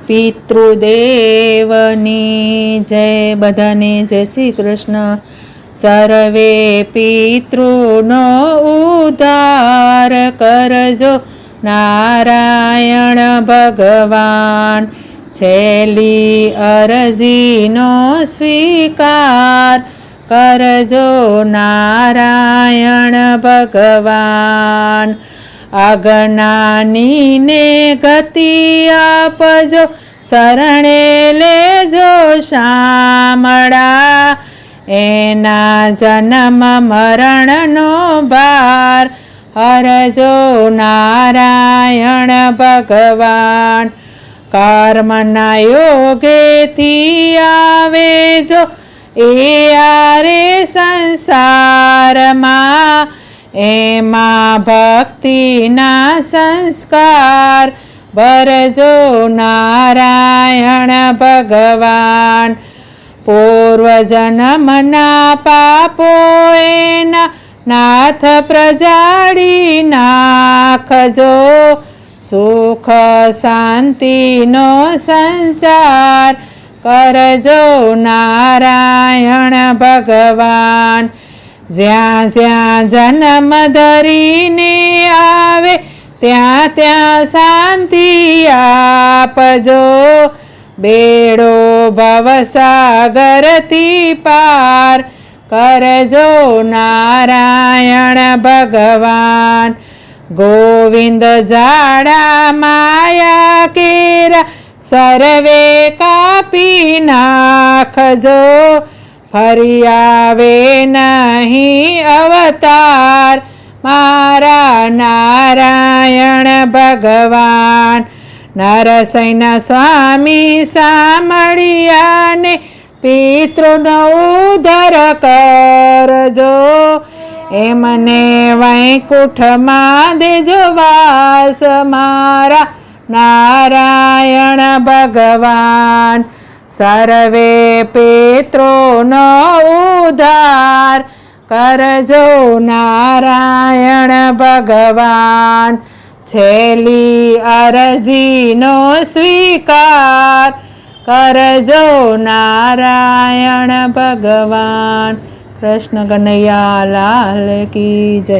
પિતૃદેવની જય. બધાને જય શ્રી કૃષ્ણ. સર્વે પિતૃનો ઉદ્ધાર કરજો નારાયણ ભગવાન. છેલ્લી અરજીનો સ્વીકાર કરજો નારાયણ ભગવાન. અજ્ઞાનીને ગતિ આપજો, શરણે લેજો શામળા. એના જન્મ મરણનો ભાર હરજો નારાયણ ભગવાન. કર્મના યોગેથી આવે જો એ આરે સંસારમાં, એમાં ભક્તિના સંસ્કાર ભરજો નારાયણ ભગવાન. પૂર્વજન્મના પાપો એના નાથ પ્રજાળી નાખજો, સુખ શાંતિનો સંચાર કરજો નારાયણ ભગવાન. જ્યાં જ્યાં જન્મ ધરીને આવે ત્યાં ત્યાં શાંતિ આપજો, બેડો ભવસાગરથી પાર કરજો નારાયણ ભગવાન. ગોવિંદ જાડા માયા કેરા સર્વે કાપી નાખજો, ફરી આવે નહીં અવતાર મારા નારાયણ ભગવાન. નરસૈના સ્વામી સામળિયાને પિતૃનો ઉદ્ધાર કરજો, એમને વૈકુંઠમાં દેજો વાસ મારા નારાયણ ભગવાન. સર્વે પિતૃનો ઉદ્ધાર કરજો નારાયણ ભગવાન. છેલ્લી અરજીનો સ્વીકાર કરજો નારાયણ ભગવાન. કૃષ્ણ કનૈયા લાલ કી જય.